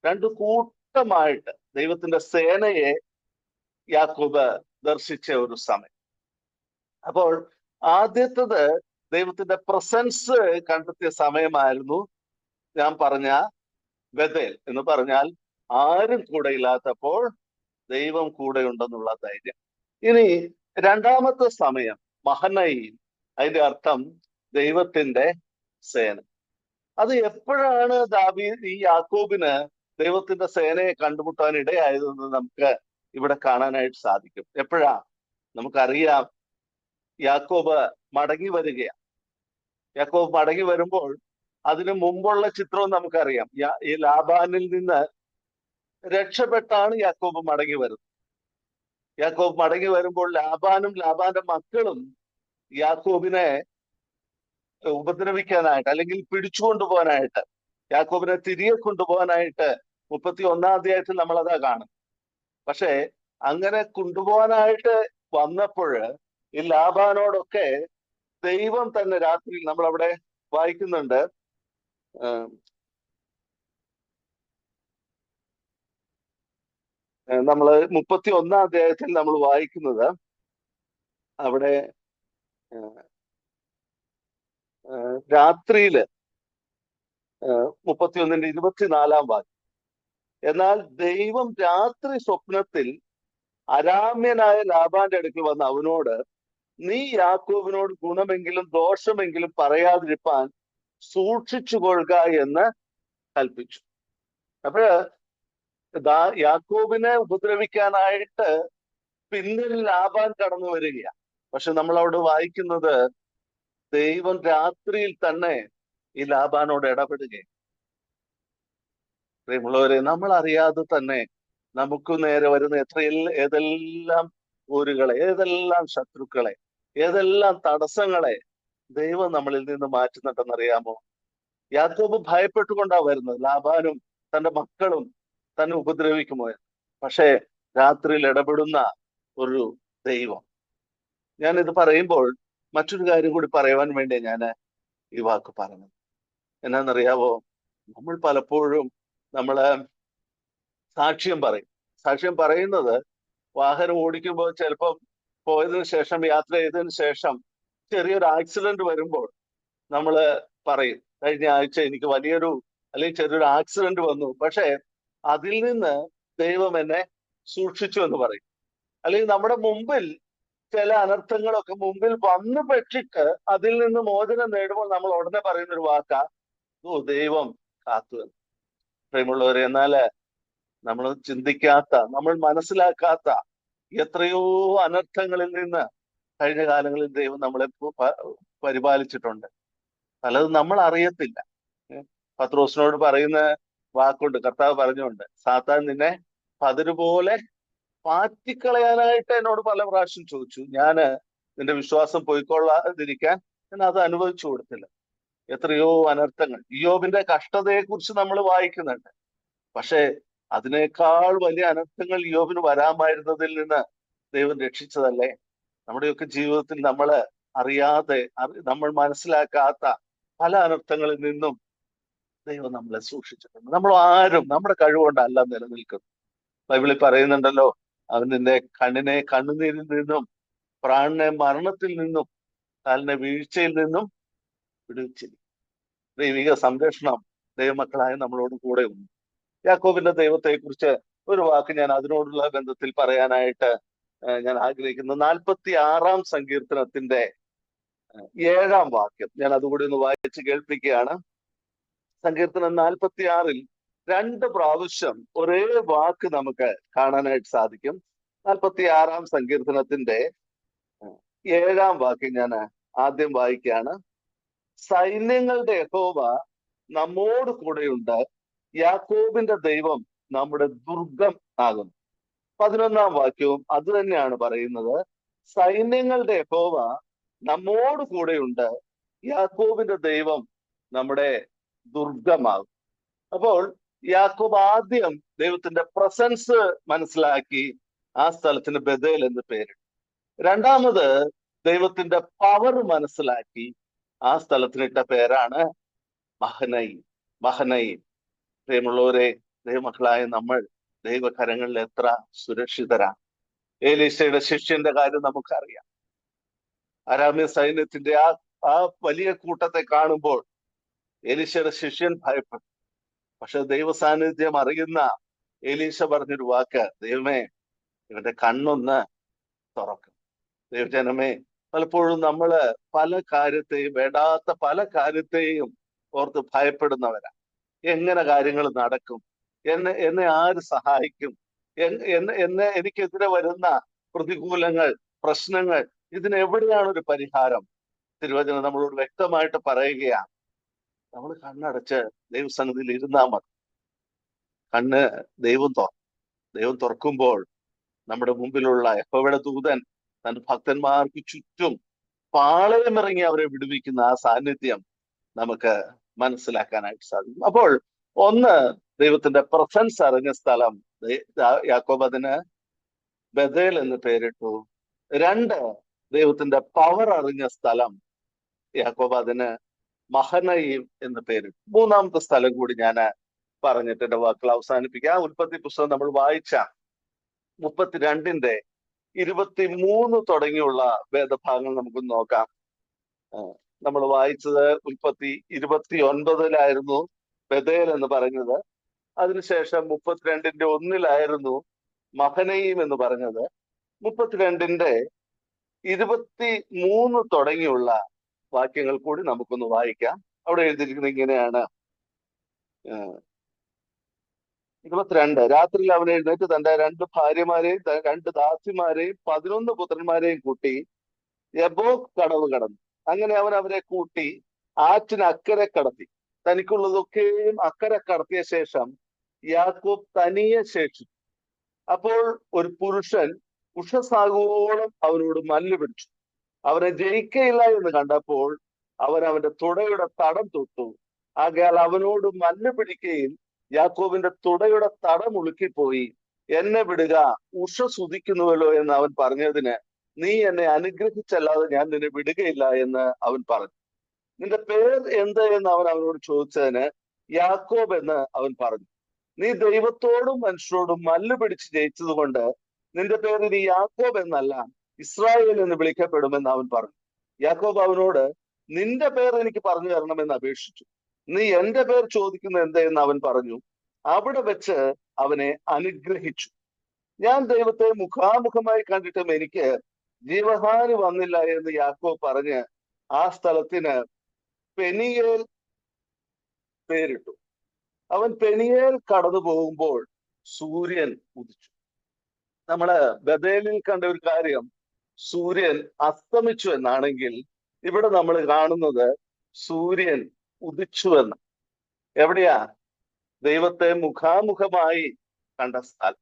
രണ്ട് കൂട്ടമായിട്ട് ദൈവത്തിന്റെ സേനയെ യാക്കോബ് ദർശിച്ച ഒരു സമയം. അപ്പോൾ ആദ്യത്തത് ദൈവത്തിന്റെ പ്രസൻസ് കണ്ടെത്തിയ സമയമായിരുന്നു ഞാൻ പറഞ്ഞ ബഥേൽ. എന്ന് പറഞ്ഞാൽ ആരും കൂടെ ഇല്ലാത്തപ്പോൾ ദൈവം കൂടെ ഉണ്ടെന്നുള്ള ധൈര്യം. ഇനി രണ്ടാമത്തെ സമയം മഹനയീം, അതിന്റെ അർത്ഥം ദൈവത്തിന്റെ സേന. അത് എപ്പോഴാണ് ഈ യാക്കോബിന് ദൈവത്തിന്റെ സേനയെ കണ്ടുമുട്ടാൻ ഇടയായതെന്ന് നമുക്ക് ഇവിടെ കാണാനായിട്ട് സാധിക്കും. എപ്പോഴാ? നമുക്കറിയാം, യാക്കോബ് മടങ്ങി വരികയാണ്. യാക്കോബ് മടങ്ങി വരുമ്പോൾ അതിനു മുമ്പുള്ള ചിത്രവും നമുക്കറിയാം. ഈ ലാബാനിൽ നിന്ന് രക്ഷപ്പെട്ടാണ് യാക്കോബ് മടങ്ങി വരുന്നത്. യാക്കോബ് മടങ്ങി വരുമ്പോൾ ലാബാനും ലാബാന്റെ മക്കളും യാക്കോബിനെ ഉപദ്രവിക്കാനായിട്ട്, അല്ലെങ്കിൽ പിടിച്ചുകൊണ്ടുപോകാനായിട്ട്, യാക്കോബിനെ തിരികെ കൊണ്ടുപോകാനായിട്ട് 31-ാം അധ്യായത്തിൽ നമ്മൾ അതാ കാണും. പക്ഷെ അങ്ങനെ കൊണ്ടുപോകാനായിട്ട് വന്നപ്പോൾ ഈ ലാബാനോടൊക്കെ ദൈവം തന്നെ രാത്രിയിൽ, നമ്മളവിടെ വായിക്കുന്നുണ്ട്, നമ്മള് 31-ാം അധ്യായത്തിൽ നമ്മൾ വായിക്കുന്നത്, അവിടെ രാത്രിയില് 31-ന്റെ 24-ാം വാക്യം. എന്നാൽ ദൈവം രാത്രി സ്വപ്നത്തിൽ അരാമ്യനായ ലാബാന്റെ അടുക്കൽ വന്ന് അവനോട്, നീ യാക്കോബിനോട് ഗുണമെങ്കിലും ദോഷമെങ്കിലും പറയാതിരിപ്പാൻ സൂക്ഷിച്ചു കൊള്ളുക എന്ന് കൽപ്പിച്ചു. അപ്പോഴ് യാക്കോബിനെ ഉപദ്രവിക്കാനായിട്ട് പിന്നിൽ ലാബാൻ കടന്നു വരികയാണ്. പക്ഷെ നമ്മൾ അവിടെ വായിക്കുന്നത്, ദൈവം രാത്രിയിൽ തന്നെ ഈ ലാബാനോട് ഇടപെടുകയാണ്. പ്രിയമുള്ളവരെ, നമ്മൾ അറിയാതെ തന്നെ നമുക്ക് നേരെ വരുന്ന ഏതെല്ലാം ഊരുകളെ, ഏതെല്ലാം ശത്രുക്കളെ, ഏതെല്ലാം തടസ്സങ്ങളെ ദൈവം നമ്മളിൽ നിന്ന് മാറ്റുന്നുണ്ടെന്നറിയാമോ? യാക്കോബ് ഭയപ്പെട്ടുകൊണ്ടാ വരുന്നത്, ലാബാനും തന്റെ മക്കളും തന്നെ ഉപദ്രവിക്കുമോ. പക്ഷേ രാത്രിയിൽ ഇടപെടുന്ന ഒരു ദൈവം. ഞാൻ ഇത് പറയുമ്പോൾ മറ്റൊരു കാര്യം കൂടി പറയുവാൻ വേണ്ടി ഞാൻ ഈ വാക്ക് പറഞ്ഞത്. എന്നാന്നറിയാവോ? നമ്മൾ പലപ്പോഴും സാക്ഷ്യം പറയും. സാക്ഷ്യം പറയുന്നത്, വാഹനം ഓടിക്കുമ്പോൾ ചിലപ്പം പോയതിനു ശേഷം, യാത്ര ചെയ്തതിനു ശേഷം ചെറിയൊരു ആക്സിഡന്റ് വരുമ്പോൾ നമ്മൾ പറയും, കഴിഞ്ഞ ആഴ്ച എനിക്ക് അല്ലെങ്കിൽ ചെറിയൊരു ആക്സിഡന്റ് വന്നു, പക്ഷെ അതിൽ നിന്ന് ദൈവം എന്നെ സൂക്ഷിച്ചു എന്ന് പറയും. അല്ലെങ്കിൽ നമ്മുടെ മുമ്പിൽ ചില അനർത്ഥങ്ങളൊക്കെ മുമ്പിൽ വന്നു പെട്ടിട്ട് അതിൽ നിന്ന് മോചനം നേടുമ്പോൾ നമ്മൾ ഉടനെ പറയുന്ന ഒരു വാക്കാ, ഓ ദൈവം കാത്തു എന്ന്. പ്രിയമുള്ളവരെ, എന്നാല് നമ്മൾ ചിന്തിക്കാത്ത, നമ്മൾ മനസ്സിലാക്കാത്ത എത്രയോ അനർത്ഥങ്ങളിൽ നിന്ന് കഴിഞ്ഞ കാലങ്ങളിൽ ദൈവം നമ്മളെ പരിപാലിച്ചിട്ടുണ്ട്. പലതും നമ്മൾ അറിയത്തില്ല. പത്രോസിനോട് പറയുന്ന വാക്കുണ്ട്, കർത്താവ് പറഞ്ഞുകൊണ്ട്, സാത്താൻ നിന്നെ പതിരുപോലെ പാറ്റിക്കളയാനായിട്ട് എന്നോട് പല പ്രാവശ്യം ചോദിച്ചു. ഞാന് നിന്റെ വിശ്വാസം പോയിക്കൊള്ളാതിരിക്കാൻ ഞാൻ അത് അനുവദിച്ചു കൊടുത്തില്ല. എത്രയോ അനർത്ഥങ്ങൾ, ഇയ്യോബിന്റെ കഷ്ടതയെ കുറിച്ച് നമ്മൾ വായിക്കുന്നുണ്ട്. പക്ഷേ അതിനേക്കാൾ വലിയ അനർത്ഥങ്ങൾ ഇയ്യോബിന് വരാമായിരുന്നതിൽ നിന്ന് ദൈവം രക്ഷിച്ചതല്ലേ? നമ്മുടെയൊക്കെ ജീവിതത്തിൽ നമ്മൾ അറിയാതെ, നമ്മൾ മനസ്സിലാക്കാത്ത പല അനർത്ഥങ്ങളിൽ നിന്നും ദൈവം നമ്മളെ സൂക്ഷിച്ചിട്ടുണ്ട്. നമ്മൾ ആരും നമ്മുടെ കഴിവുകൊണ്ടല്ല നിലനിൽക്കുന്നത്. ബൈബിളിൽ പറയുന്നുണ്ടല്ലോ, അവൻ നിന്റെ കണ്ണിനെ കണ്ണുനീരിൽ നിന്നും, പ്രാണനെ മരണത്തിൽ നിന്നും, കാലിനെ വീഴ്ചയിൽ നിന്നും വിടുവിച്ചിരിക്കും. ദൈവിക സംരക്ഷണം ദൈവമക്കളായ നമ്മളോട് കൂടെ ഉണ്ട്. യാക്കോബിന്റെ ദൈവത്തെ കുറിച്ച് ഒരു വാക്ക് ഞാൻ അതിനോടുള്ള ബന്ധത്തിൽ പറയാനായിട്ട് ഞാൻ ആഗ്രഹിക്കുന്നു. 46 സങ്കീർത്തനത്തിന്റെ 7 വാക്യം ഞാൻ അതുകൂടി ഒന്ന് വായിച്ച് കേൾപ്പിക്കുകയാണ്. സങ്കീർത്തനം 46 2 പ്രാവശ്യം ഒരേ വാക്ക് നമുക്ക് കാണാനായിട്ട് സാധിക്കും. 46 സങ്കീർത്തനത്തിന്റെ 7 വാക്യം ഞാൻ ആദ്യം വായിക്കുകയാണ്. സൈന്യങ്ങളുടെ യഹോവ നമ്മോട് കൂടെയുണ്ട്, യാക്കോബിന്റെ ദൈവം നമ്മുടെ ദുർഗം ആകുന്നു. 11 വാക്യവും അത് തന്നെയാണ് പറയുന്നത്. സൈന്യങ്ങളുടെ യഹോവ നമ്മോട് കൂടെയുണ്ട്, യാക്കോബിന്റെ ദൈവം നമ്മുടെ ദുർഗമാകും. അപ്പോൾ യാക്കോബ് ആദ്യം ദൈവത്തിന്റെ പ്രസൻസ് മനസ്സിലാക്കി ആ സ്ഥലത്തിന് ബഥേൽ എന്ന് പേരിട്ടു. രണ്ടാമത് ദൈവത്തിന്റെ പവർ മനസ്സിലാക്കി ആ സ്ഥലത്തിനിട്ട പേരാണ് മഹനയീം. മഹനയീം. പ്രിയമുള്ളവരെ, ദൈവമക്കളായ നമ്മൾ ദൈവകരങ്ങളിൽ എത്ര സുരക്ഷിതരാണ്. ഏലീശയുടെ ശിഷ്യന്റെ കാര്യം നമുക്കറിയാം. അരാമ്യ സൈന്യത്തിന്റെ ആ വലിയ കൂട്ടത്തെ കാണുമ്പോൾ ഏലീശയുടെ ശിഷ്യൻ ഭയപ്പെട്ടു. പക്ഷെ ദൈവ സാന്നിധ്യം അറിയുന്ന ഏലീശ പറഞ്ഞൊരു വാക്ക്, ദൈവമേ ഇവന്റെ കണ്ണൊന്ന് തുറക്കും. ദൈവജനമേ, പലപ്പോഴും നമ്മള് പല കാര്യത്തെയും, വേണ്ടാത്ത പല കാര്യത്തെയും ഓർത്ത് ഭയപ്പെടുന്നവരാ. എങ്ങനെ കാര്യങ്ങൾ നടക്കും, എന്നെ ആര് സഹായിക്കും, എന്നെ എനിക്കെതിരെ വരുന്ന പ്രതികൂലങ്ങൾ, പ്രശ്നങ്ങൾ, ഇതിനെവിടെയാണ് ഒരു പരിഹാരം? തിരുവചനം നമ്മളോട് വ്യക്തമായിട്ട് പറയുകയാണ്, നമ്മൾ കണ്ണടച്ച് ദൈവസന്നിധിയിൽ ഇരുന്നാൽ മതി. കണ്ണ് ദൈവം തുറക്കുമ്പോൾ നമ്മുടെ മുമ്പിലുള്ള യഹോവയുടെ ദൂതൻ തന്റെ ഭക്തന്മാർക്ക് ചുറ്റും പാളയമിറങ്ങി അവരെ വിടുവിക്കുന്ന ആ സാന്നിധ്യം നമുക്ക് മനസ്സിലാക്കാനായിട്ട് സാധിക്കും. അപ്പോൾ ഒന്ന്, ദൈവത്തിന്റെ പ്രസൻസ് അറിഞ്ഞ സ്ഥലം യാക്കോബ് അതിന് ബഥേൽ എന്ന് പേരിട്ടു. 2, ദൈവത്തിന്റെ പവർ അറിഞ്ഞ സ്ഥലം യാക്കോബ് അതിന് മഹനയീം എന്ന് പേരിട്ടു. 3-ാമത്തെ സ്ഥലം കൂടി ഞാൻ പറഞ്ഞിട്ട് എന്റെ വാക്കുകൾ അവസാനിപ്പിക്കാം. ഉൽപ്പത്തി പുസ്തകം നമ്മൾ വായിച്ച 32-ന്റെ 23 തുടങ്ങിയുള്ള വേദഭാഗങ്ങൾ നമുക്ക് നോക്കാം. നമ്മൾ വായിച്ചത് ഉൽപ്പത്തി 29-ലായിരുന്നു ബഥേൽ എന്ന് പറഞ്ഞത്. അതിനുശേഷം 32-ന്റെ 1-ലായിരുന്നു മഹനയീം എന്ന് പറഞ്ഞത്. 32-ന്റെ 23 തുടങ്ങിയുള്ള വാക്യങ്ങൾ കൂടി നമുക്കൊന്ന് വായിക്കാം. അവിടെ എഴുതിയിരിക്കുന്നത് ഇങ്ങനെയാണ്. 22, രാത്രിയിൽ അവൻ എഴുന്നേറ്റ് തന്റെ 2 ഭാര്യമാരെയും 2 ദാസിമാരെയും 11 പുത്രന്മാരെയും കൂട്ടി യബ്ബോക്ക് കടവ് കടന്നു. അങ്ങനെ അവൻ അവരെ കൂട്ടി ആറ്റിന് അക്കരെ കടത്തി. തനിക്കുള്ളതൊക്കെയും അക്കരെ കടത്തിയ ശേഷം യാക്കോബ് തനിയെ ശേഷിച്ചു. അപ്പോൾ ഒരു പുരുഷൻ ഉഷസാകുവോളം അവനോട് മല്ല് പിടിച്ചു. അവനെ ജയിക്കയില്ല എന്ന് കണ്ടപ്പോൾ അവൻ അവന്റെ തുടയുടെ തടം തൊട്ടു. ആകയാൽ അവനോട് മല്ല് പിടിക്കുകയും യാക്കോബിന്റെ തുടയുടെ തടം ഉളുക്കിപ്പോയി. എന്നെ വിടുക, ഉഷസുദിക്കുന്നുവല്ലോ എന്ന് അവൻ പറഞ്ഞതിന്, നീ എന്നെ അനുഗ്രഹിച്ചല്ലാതെ ഞാൻ നിന്നെ വിടുകയില്ല എന്ന് അവൻ പറഞ്ഞു. നിന്റെ പേർ എന്ത് എന്ന് അവനോട് ചോദിച്ചതിന്, യാക്കോബ് എന്ന് അവൻ പറഞ്ഞു. നീ ദൈവത്തോടും മനുഷ്യരോടും മല്ല് പിടിച്ച് ജയിച്ചത് കൊണ്ട് നിന്റെ പേര് ഇനി യാക്കോബ് എന്നല്ല, ഇസ്രായേൽ എന്ന് വിളിക്കപ്പെടുമെന്ന് അവൻ പറഞ്ഞു. യാക്കോബ് അവനോട്, നിന്റെ പേർ എനിക്ക് പറഞ്ഞു തരണമെന്ന് അപേക്ഷിച്ചു. നീ എന്റെ പേർ ചോദിക്കുന്നത് എന്തെന്ന് അവൻ പറഞ്ഞു. അവിടെ വെച്ച് അവനെ അനുഗ്രഹിച്ചു. ഞാൻ ദൈവത്തെ മുഖാമുഖമായി കണ്ടിട്ടും എനിക്ക് ജീവഹാനി വന്നില്ല എന്ന് യാക്കോബ് പറഞ്ഞ് ആ സ്ഥലത്തിന് പെനിയേൽ പേരിട്ടു. അവൻ പെനിയേൽ കടന്നു പോകുമ്പോൾ സൂര്യൻ ഉദിച്ചു. നമ്മള് ബഥേലിൽ കണ്ട ഒരു കാര്യം സൂര്യൻ അസ്തമിച്ചു എന്നാണെങ്കിൽ, ഇവിടെ നമ്മൾ കാണുന്നത് സൂര്യൻ ഉദിച്ചു എന്ന്. എവിടെയാ? ദൈവത്തെ മുഖാമുഖമായി കണ്ട സ്ഥലം.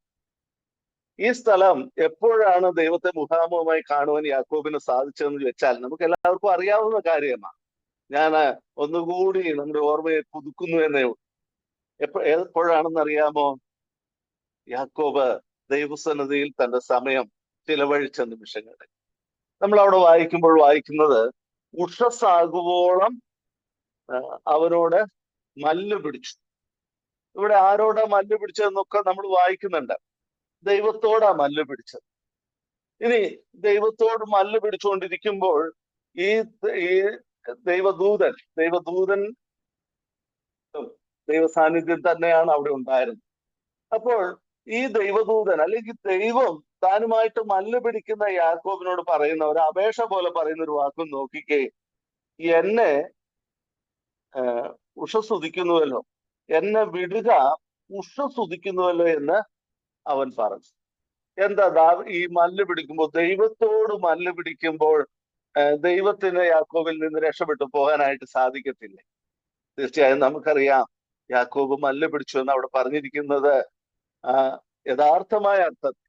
ഈ സ്ഥലം എപ്പോഴാണ് ദൈവത്തെ മുഖാമുഖമായി കാണുവാൻ യാക്കോബിന് സാധിച്ചതെന്ന് വെച്ചാൽ നമുക്ക് എല്ലാവർക്കും അറിയാവുന്ന കാര്യമാണ്. ഞാൻ ഒന്നുകൂടി നമ്മുടെ ഓർമ്മയെ പുതുക്കുന്നു എന്നേ ഉള്ളൂ. എപ്പോഴാണെന്ന് അറിയാമോ? യാക്കോബ് ദൈവസന്നിധിയിൽ തന്റെ സമയം ചിലവഴിച്ച നിമിഷങ്ങളിൽ. നമ്മൾ അവിടെ വായിക്കുന്നത് ഉഷസ്സാകുവോളം അവനോട് മല്ല് പിടിച്ചു. ഇവിടെ ആരോടാ മല്ല് പിടിച്ചതെന്നൊക്കെ നമ്മൾ വായിക്കുന്നുണ്ട്. ദൈവത്തോടാ മല്ല് പിടിച്ചത്. ഇനി ദൈവത്തോട് മല്ല് പിടിച്ചുകൊണ്ടിരിക്കുമ്പോൾ ഈ ദൈവദൂതൻ ദൈവ സാന്നിധ്യം തന്നെയാണ് അവിടെ ഉണ്ടായിരുന്നത്. അപ്പോൾ ഈ ദൈവദൂതൻ അല്ലെങ്കിൽ ദൈവം താനുമായിട്ട് മല്ല് പിടിക്കുന്ന യാക്കോബിനോട് പറയുന്ന ഒരു അപേക്ഷ പോലെ പറയുന്ന ഒരു വാക്കും നോക്കിക്കേ. എന്നെ ഉഷസ്സുദിക്കുന്നുവല്ലോ, എന്നെ വിടുക, ഉഷസ്സുദിക്കുന്നുവല്ലോ എന്ന് അവൻ പറഞ്ഞു. എന്താ ഈ മല്ല് പിടിക്കുമ്പോൾ, ദൈവത്തോട് മല്ല് പിടിക്കുമ്പോൾ ദൈവത്തിന് യാക്കോബിൽ നിന്ന് രക്ഷപ്പെട്ടു പോകാനായിട്ട് സാധിക്കത്തില്ലേ? തീർച്ചയായും നമുക്കറിയാം യാക്കോബ് മല്ല് പിടിച്ചു എന്ന് അവിടെ പറഞ്ഞിരിക്കുന്നത് യഥാർത്ഥമായ അർത്ഥത്തിൽ,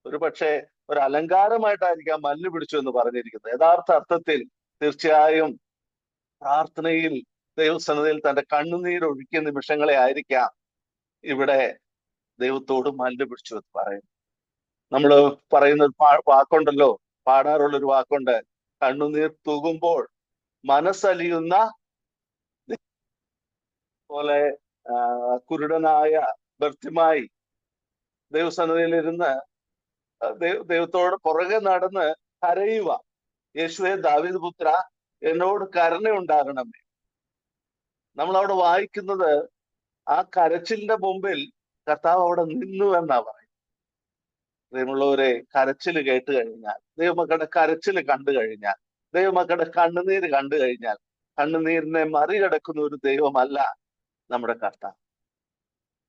ഒരു പക്ഷേ ഒരു അലങ്കാരമായിട്ടായിരിക്കാം മല്ല് പിടിച്ചു എന്ന് പറഞ്ഞിരിക്കുന്നത്. യഥാർത്ഥ അർത്ഥത്തിൽ തീർച്ചയായും പ്രാർത്ഥനയിൽ ദൈവസന്നിധിയിൽ തന്റെ കണ്ണുനീരൊഴുക്കിയ നിമിഷങ്ങളെ ആയിരിക്കാം ഇവിടെ ദൈവത്തോട് മല്ല് പിടിച്ചു എന്ന് പറയുന്നത്. നമ്മൾ പറയുന്ന ഒരു വാക്കുണ്ടല്ലോ, പാടാറുള്ളൊരു വാക്കുണ്ട്, കണ്ണുനീർ തൂകുമ്പോൾ മനസ്സലിയുന്ന പോലെ കുരുടനായ ബർത്തിമായി ദൈവസന്നിധിയിലിരുന്ന് ദൈവത്തോട് പുറകെ നടന്ന് കരയുക, യേശുവേ ദാവീദ് പുത്ര എന്നോട് കരുണയുണ്ടാകണമേ. നമ്മൾ അവിടെ വായിക്കുന്നത് ആ കരച്ചിലിന്റെ മുമ്പിൽ കർത്താവ് അവിടെ നിന്നു എന്നാ പറയുന്നത്. ദൈവമുള്ളവരെ, കരച്ചിൽ കേട്ട് കഴിഞ്ഞാൽ, ദൈവമക്കളുടെ കരച്ചിൽ കണ്ടു കഴിഞ്ഞാൽ, ദൈവമക്കളുടെ കണ്ണുനീര് കണ്ടു കഴിഞ്ഞാൽ, കണ്ണുനീരിനെ മറികടക്കുന്ന ഒരു ദൈവമല്ല നമ്മുടെ കർത്താവ്.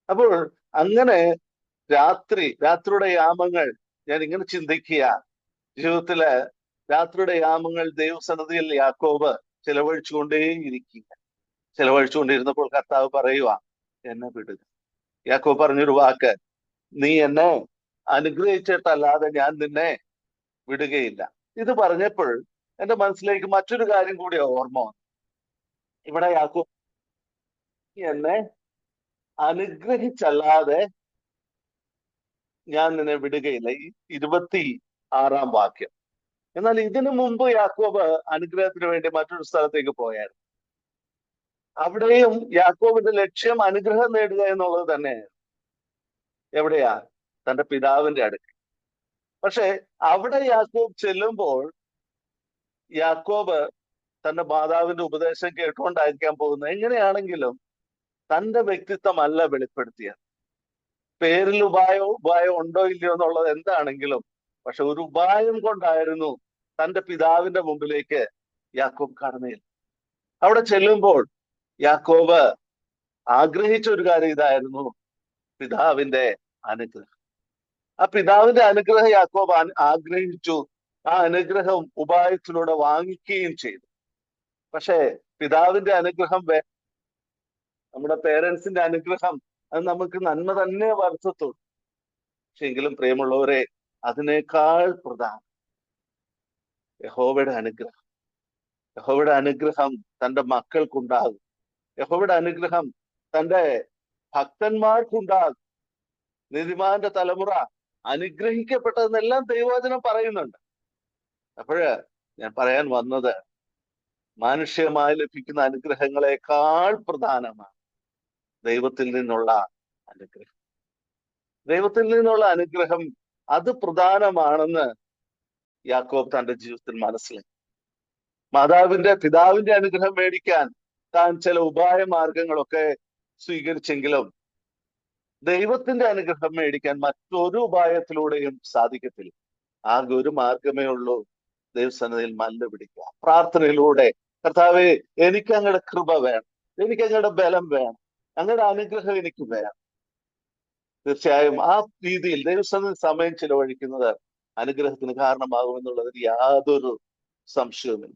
അപ്പോൾ അങ്ങനെ രാത്രിയുടെ യാമങ്ങൾ ഞാൻ ഇങ്ങനെ ചിന്തിക്കുക, ജീവിതത്തില് രാത്രിയുടെ യാമങ്ങൾ ദൈവസന്നിധിയിൽ യാക്കോബ് ചെലവഴിച്ചുകൊണ്ടിരുന്നപ്പോൾ കർത്താവ് പറയുക, എന്നെ വിടുക. യാക്കോബ് പറഞ്ഞൊരു വാക്ക്, നീ എന്നെ അനുഗ്രഹിച്ചിട്ടല്ലാതെ ഞാൻ നിന്നെ വിടുകയില്ല. ഇത് പറഞ്ഞപ്പോൾ എന്റെ മനസ്സിലേക്ക് മറ്റൊരു കാര്യം കൂടി ഓർമ്മ വന്നു. ഇവിടെ യാക്കോബ് എന്നെ അനുഗ്രഹിച്ചല്ലാതെ ഞാൻ നിന്നെ വിടുകയില്ല, 26 വാക്യം. എന്നാൽ ഇതിനു മുമ്പ് യാക്കോബ് അനുഗ്രഹത്തിന് വേണ്ടി മറ്റൊരു സ്ഥലത്തേക്ക് പോയായിരുന്നു. അവിടെയും യാക്കോബിന്റെ ലക്ഷ്യം അനുഗ്രഹം നേടുക എന്നുള്ളത് തന്നെയായിരുന്നു. എവിടെയാ? തന്റെ പിതാവിന്റെ അടുക്കൽ. പക്ഷെ അവിടെ യാക്കോബ് ചെല്ലുമ്പോൾ യാക്കോബ് തന്റെ മാതാവിന്റെ ഉപദേശം കേട്ടുകൊണ്ടായിരിക്കാൻ പോകുന്നത്. എങ്ങനെയാണെങ്കിലും തന്റെ വ്യക്തിത്വമല്ല വെളിപ്പെടുത്തിയത്. പേരിൽ ഉപായം ഉണ്ടോ ഇല്ലയോ എന്നുള്ളത് എന്താണെങ്കിലും, പക്ഷെ ഒരു ഉപായം കൊണ്ടായിരുന്നു തന്റെ പിതാവിന്റെ മുമ്പിലേക്ക് യാക്കോബ് കടന്നില്ല. അവിടെ ചെല്ലുമ്പോൾ യാക്കോബ് ആഗ്രഹിച്ച ഒരു കാര്യം ഇതായിരുന്നു, പിതാവിന്റെ അനുഗ്രഹം. ആ പിതാവിന്റെ അനുഗ്രഹം യാക്കോബ് ആഗ്രഹിച്ചു. ആ അനുഗ്രഹം ഉപായത്തിലൂടെ വാങ്ങിക്കുകയും ചെയ്തു. പക്ഷെ പിതാവിന്റെ അനുഗ്രഹം നമ്മുടെ പേരൻസിന്റെ അനുഗ്രഹം അത് നമുക്ക് നന്മ തന്നെ വരുത്തത്തുള്ളൂ. പക്ഷെ എങ്കിലും പ്രിയമുള്ളവരെ, അതിനേക്കാൾ പ്രധാനം യഹോവയുടെ അനുഗ്രഹം. യഹോവയുടെ അനുഗ്രഹം തന്റെ മക്കൾക്കുണ്ടാകും. യഹോവയുടെ അനുഗ്രഹം തന്റെ ഭക്തന്മാർക്കുണ്ടാകും. നീതിമാന്റെ തലമുറ അനുഗ്രഹിക്കപ്പെട്ടതെന്നെല്ലാം ദൈവവചനം പറയുന്നുണ്ട്. അപ്പോഴ് ഞാൻ പറയാൻ വന്നത്, മാനുഷ്യമായി ലഭിക്കുന്ന അനുഗ്രഹങ്ങളെക്കാൾ പ്രധാനമാണ് ദൈവത്തിൽ നിന്നുള്ള അനുഗ്രഹം. ദൈവത്തിൽ നിന്നുള്ള അനുഗ്രഹം അത് പ്രധാനമാണെന്ന് യാക്കോബ് തന്റെ ജീവിതത്തിൽ മനസ്സിലാക്കി. പിതാവിന്റെ അനുഗ്രഹം മേടിക്കാൻ താൻ ചില ഉപായ മാർഗങ്ങളൊക്കെ സ്വീകരിച്ചെങ്കിലും ദൈവത്തിന്റെ അനുഗ്രഹം മേടിക്കാൻ മറ്റൊരു ഉപായത്തിലൂടെയും സാധിക്കത്തില്ല. ആകെ ഒരു മാർഗമേ ഉള്ളൂ, ദൈവസന്നിധിയിൽ മല്ല് പിടിക്കുക, പ്രാർത്ഥനയിലൂടെ. കർത്താവേ, എനിക്ക് അങ്ങയുടെ കൃപ വേണം, എനിക്ക് അങ്ങയുടെ ബലം വേണം, അങ്ങയുടെ അനുഗ്രഹം എനിക്ക് വേണം. തീർച്ചയായും ആ രീതിയിൽ ദൈവസന്നിധി സമയം ചിലവഴിക്കുന്നത് അനുഗ്രഹത്തിന് കാരണമാകുമെന്നുള്ളതിൽ യാതൊരു സംശയവുമില്ല.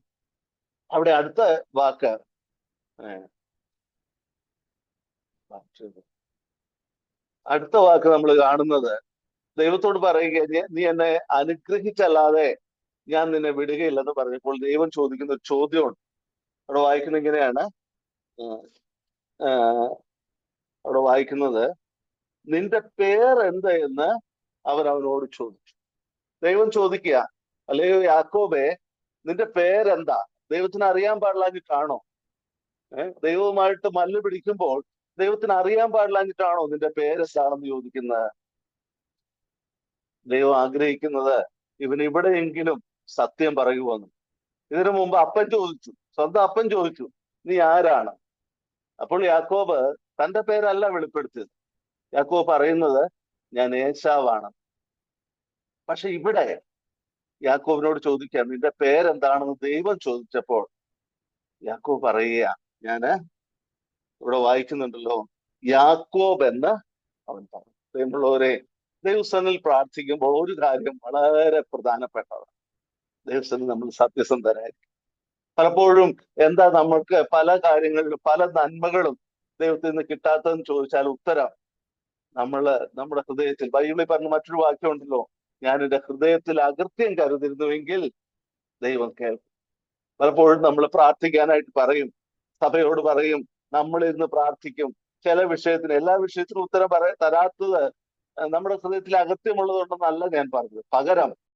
അവിടെ അടുത്ത വാക്ക് അടുത്ത വാക്ക് നമ്മൾ കാണുന്നത് ദൈവത്തോട് പറയുക, നീ എന്നെ അനുഗ്രഹിച്ചല്ലാതെ ഞാൻ നിന്നെ വിടുകയില്ലെന്ന് പറഞ്ഞപ്പോൾ ദൈവം ചോദിക്കുന്ന ഒരു ചോദ്യമുണ്ട്. അവിടെ വായിക്കുന്നത് ഇങ്ങനെയാണ്, അവിടെ വായിക്കുന്നത്, നിന്റെ പേരെന്ത് എന്ന് അവനോട് ചോദിച്ചു. ദൈവം ചോദിക്കുക, അല്ലയോ യാക്കോബേ, നിന്റെ പേരെന്താ? ദൈവത്തിന് അറിയാൻ പാടില്ലാഞ്ഞിട്ടാണോ? ദൈവവുമായിട്ട് മല്ല് പിടിക്കുമ്പോൾ ദൈവത്തിന് അറിയാൻ പാടില്ലാഞ്ഞിട്ടാണോ നിന്റെ പേരെന്താണെന്ന് ചോദിക്കുന്നത്? ദൈവം ആഗ്രഹിക്കുന്നത് ഇവൻ ഇവിടെയെങ്കിലും സത്യം പറയുവാന്ന്. ഇതിനു മുമ്പ് അപ്പൻ ചോദിച്ചു, സ്വന്തം അപ്പൻ ചോദിച്ചു, നീ ആരാണ്? അപ്പോൾ യാക്കോബ് തന്റെ പേരല്ല വെളിപ്പെടുത്തിയത്. യാക്കോബ് പറയുന്നത്, ഞാൻ ഏശാവാണ്. പക്ഷെ ഇവിടെ യാക്കോബിനോട് ചോദിക്കുക, നിന്റെ പേരെന്താണെന്ന് ദൈവം ചോദിച്ചപ്പോൾ യാക്കോബ് പറയുക, ഞാന് ഇവിടെ വായിക്കുന്നുണ്ടല്ലോ, യാക്കോബ് എന്ന് അവൻ പറഞ്ഞു. പ്രിയമുള്ളവരെ, ദൈവസന്നിധിയിൽ പ്രാർത്ഥിക്കുമ്പോൾ ഒരു കാര്യം വളരെ പ്രധാനപ്പെട്ടതാണ്. ദൈവസന്നിധി നമ്മൾ സത്യസന്ധരായിരിക്കും. പലപ്പോഴും എന്താ നമ്മൾക്ക് പല കാര്യങ്ങളിലും പല നന്മകളും ദൈവത്തിൽ നിന്ന് കിട്ടാത്തതെന്ന് ചോദിച്ചാൽ ഉത്തരം നമ്മുടെ ഹൃദയത്തിൽ, ബൈബിളിൽ പറഞ്ഞ മറ്റൊരു വാക്യമുണ്ടല്ലോ, ഞാൻ എൻ്റെ ഹൃദയത്തിൽ അകൃത്യം കരുതിരുന്നുവെങ്കിൽ ദൈവം കേൾക്കും. പലപ്പോഴും നമ്മൾ പ്രാർത്ഥിക്കാനായിട്ട് പറയും, സഭയോട് പറയും, നമ്മളിരുന്ന് പ്രാർത്ഥിക്കും. ചില വിഷയത്തിന്, എല്ലാ വിഷയത്തിനും ഉത്തരം തരാത്തത് നമ്മുടെ ഹൃദയത്തിൽ അകത്യമുള്ളതുകൊണ്ടെന്നല്ല ഞാൻ പറഞ്ഞത്. പകരം